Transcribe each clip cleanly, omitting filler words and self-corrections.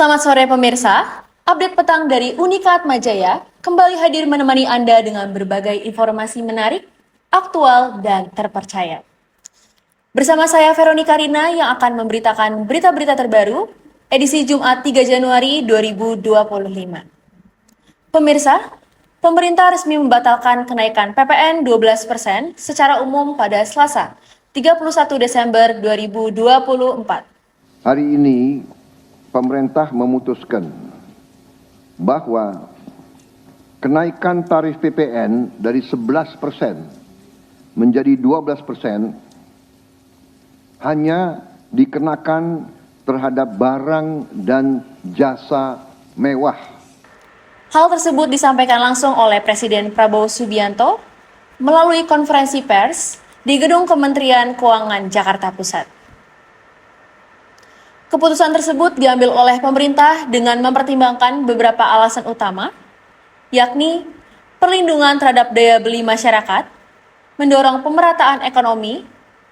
Selamat sore pemirsa, update petang dari Unika Atmajaya kembali hadir menemani Anda dengan berbagai informasi menarik, aktual, dan terpercaya. Bersama saya Veronica Rina yang akan memberitakan berita-berita terbaru edisi Jumat 3 Januari 2025. Pemirsa, pemerintah resmi membatalkan kenaikan PPN 12% secara umum pada Selasa, 31 Desember 2024. Hari ini pemerintah memutuskan bahwa kenaikan tarif PPN dari 11% menjadi 12% hanya dikenakan terhadap barang dan jasa mewah. Hal tersebut disampaikan langsung oleh Presiden Prabowo Subianto melalui konferensi pers di Gedung Kementerian Keuangan Jakarta Pusat. Keputusan tersebut diambil oleh pemerintah dengan mempertimbangkan beberapa alasan utama, yakni perlindungan terhadap daya beli masyarakat, mendorong pemerataan ekonomi,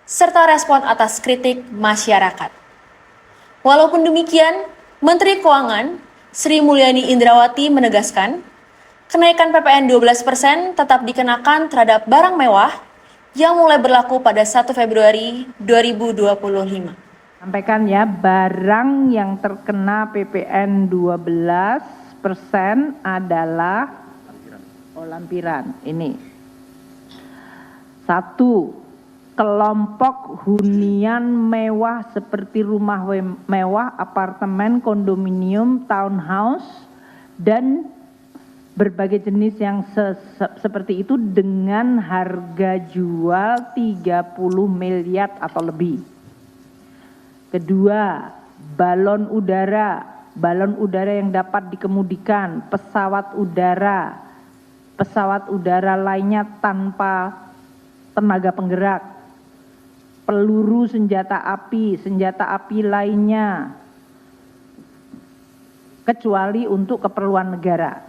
serta respon atas kritik masyarakat. Walaupun demikian, Menteri Keuangan Sri Mulyani Indrawati menegaskan, kenaikan PPN 12% tetap dikenakan terhadap barang mewah yang mulai berlaku pada 1 Februari 2025. Sampaikan ya, barang yang terkena PPN 12% adalah lampiran. Ini. 1. Kelompok hunian mewah seperti rumah mewah, apartemen, kondominium, townhouse, dan berbagai jenis yang seperti itu dengan harga jual 30 miliar atau lebih. Kedua, balon udara yang dapat dikemudikan, pesawat udara lainnya tanpa tenaga penggerak, peluru senjata api lainnya, kecuali untuk keperluan negara.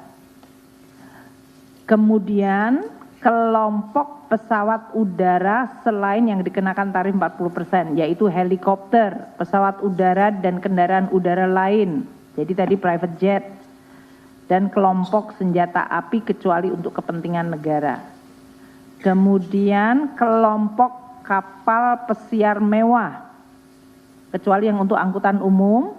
Kemudian, kelompok pesawat udara selain yang dikenakan tarif 40%, yaitu helikopter, pesawat udara, dan kendaraan udara lain. Jadi tadi private jet. Dan kelompok senjata api kecuali untuk kepentingan negara. Kemudian kelompok kapal pesiar mewah, kecuali yang untuk angkutan umum,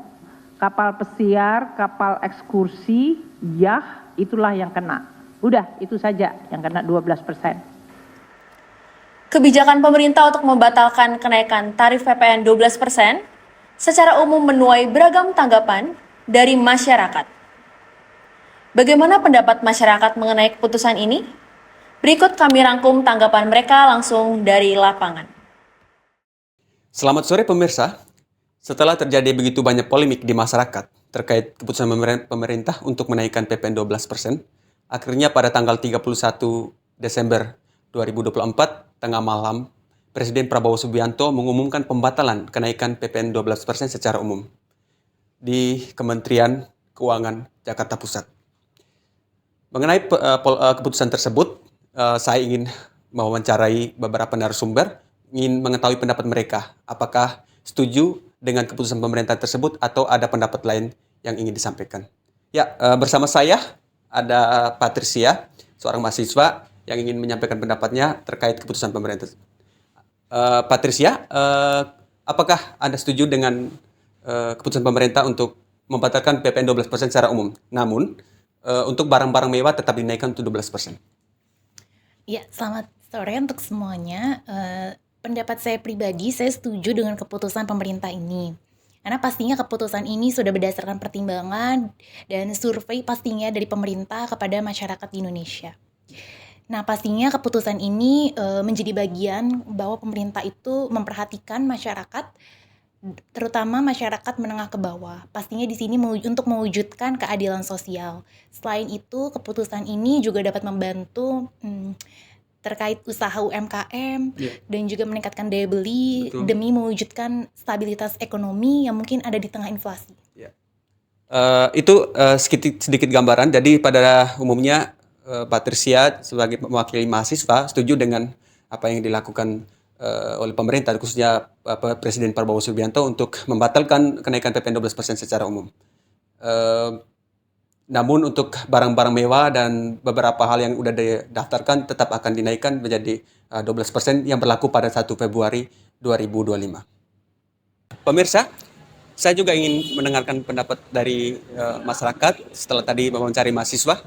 kapal pesiar, kapal ekskursi, yacht, itulah yang kena. Udah, itu saja yang kena 12%. Kebijakan pemerintah untuk membatalkan kenaikan tarif PPN 12% secara umum menuai beragam tanggapan dari masyarakat. Bagaimana pendapat masyarakat mengenai keputusan ini? Berikut kami rangkum tanggapan mereka langsung dari lapangan. Selamat sore pemirsa. Setelah terjadi begitu banyak polemik di masyarakat terkait keputusan pemerintah untuk menaikkan PPN 12%, akhirnya pada tanggal 31 Desember 2024, tengah malam, Presiden Prabowo Subianto mengumumkan pembatalan kenaikan PPN 12% secara umum di Kementerian Keuangan Jakarta Pusat. Mengenai keputusan tersebut, saya ingin mewawancarai beberapa narasumber, ingin mengetahui pendapat mereka. Apakah setuju dengan keputusan pemerintah tersebut atau ada pendapat lain yang ingin disampaikan? Ya, bersama saya ada Patricia, seorang mahasiswa yang ingin menyampaikan pendapatnya terkait keputusan pemerintah. Patricia, apakah Anda setuju dengan keputusan pemerintah untuk membatalkan PPN 12% secara umum? Namun, untuk barang-barang mewah tetap dinaikkan untuk 12%. Ya, selamat sore untuk semuanya. Pendapat saya pribadi, saya setuju dengan keputusan pemerintah ini. Karena pastinya keputusan ini sudah berdasarkan pertimbangan dan survei pastinya dari pemerintah kepada masyarakat di Indonesia. Nah, pastinya keputusan ini menjadi bagian bahwa pemerintah itu memperhatikan masyarakat, terutama masyarakat menengah ke bawah. Pastinya di sini untuk mewujudkan keadilan sosial. Selain itu, keputusan ini juga dapat membantu terkait usaha UMKM dan juga meningkatkan daya beli. Betul. Demi mewujudkan stabilitas ekonomi yang mungkin ada di tengah inflasi. Itu sedikit gambaran. Jadi pada umumnya Patricia sebagai mewakili mahasiswa setuju dengan apa yang dilakukan oleh pemerintah, khususnya Presiden Prabowo Subianto untuk membatalkan kenaikan PPN 12% secara umum. Namun untuk barang-barang mewah dan beberapa hal yang sudah didaftarkan tetap akan dinaikkan menjadi 12% yang berlaku pada 1 Februari 2025. Pemirsa, saya juga ingin mendengarkan pendapat dari masyarakat setelah tadi mewawancari mahasiswa.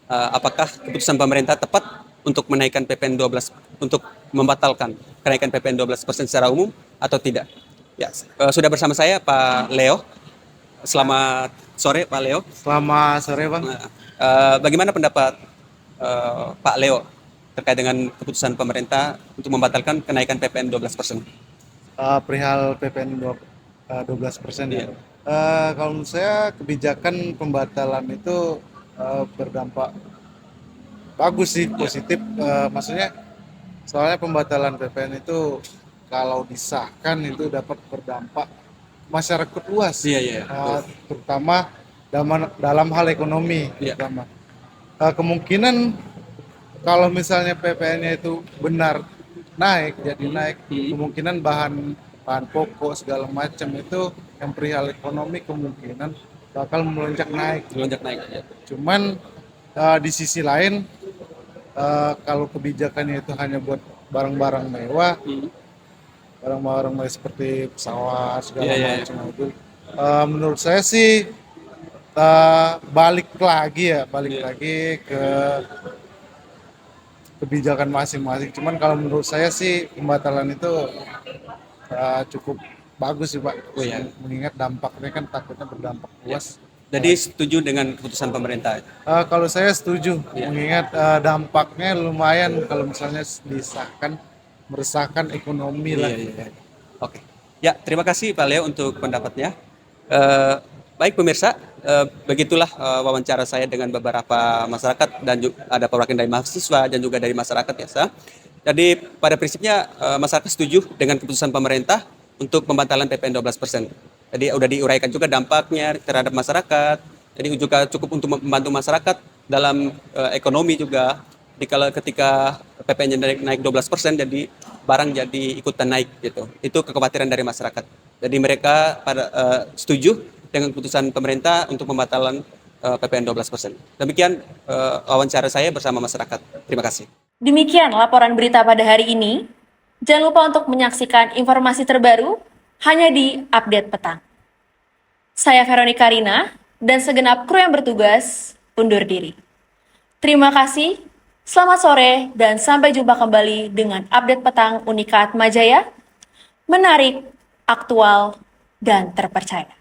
Apakah keputusan pemerintah tepat untuk menaikkan PPN 12 untuk membatalkan kenaikan PPN 12% secara umum atau tidak? Ya, sudah bersama saya Pak Leo. Selamat sore Pak Leo. Selamat sore Bang. Bagaimana pendapat Pak Leo terkait dengan keputusan pemerintah untuk membatalkan kenaikan PPN 12%? Perihal PPN 12% ya. Kalau menurut saya kebijakan pembatalan itu berdampak bagus sih, positif. Maksudnya soalnya pembatalan PPN itu kalau disahkan itu dapat berdampak masyarakat luas, terutama dalam hal ekonomi. Terutama kemungkinan kalau misalnya PPN-nya itu benar naik, jadi naik, kemungkinan bahan pokok segala macam itu yang perihal ekonomi kemungkinan bakal melonjak naik. Cuman di sisi lain kalau kebijakannya itu hanya buat barang-barang mewah, barang-barang seperti pesawat segala macam itu, menurut saya sih balik lagi ke kebijakan masing-masing. Cuman kalau menurut saya sih pembatalan itu cukup bagus sih Pak. Mengingat dampaknya kan takutnya berdampak luas. Jadi setuju dengan keputusan pemerintah? Kalau saya setuju, mengingat dampaknya lumayan kalau misalnya disahkan, meresahkan ekonomi lah. Oke. Ya, terima kasih Pak Leo untuk pendapatnya. Baik pemirsa, begitulah wawancara saya dengan beberapa masyarakat dan ada perwakilan dari mahasiswa dan juga dari masyarakat biasa. Jadi pada prinsipnya masyarakat setuju dengan keputusan pemerintah untuk pembatalan PPN 12%. Jadi sudah diuraikan juga dampaknya terhadap masyarakat. Jadi juga cukup untuk membantu masyarakat dalam ekonomi juga. Ketika PPN-nya naik 12%, jadi barang jadi ikutan naik gitu. Itu kekhawatiran dari masyarakat. Jadi mereka setuju dengan keputusan pemerintah untuk pembatalan PPN 12%. Demikian wawancara saya bersama masyarakat. Terima kasih. Demikian laporan berita pada hari ini. Jangan lupa untuk menyaksikan informasi terbaru hanya di Update Petang. Saya Veronica Rina dan segenap kru yang bertugas undur diri. Terima kasih, selamat sore, dan sampai jumpa kembali dengan Update Petang Unikat Majaya. Menarik, aktual, dan terpercaya.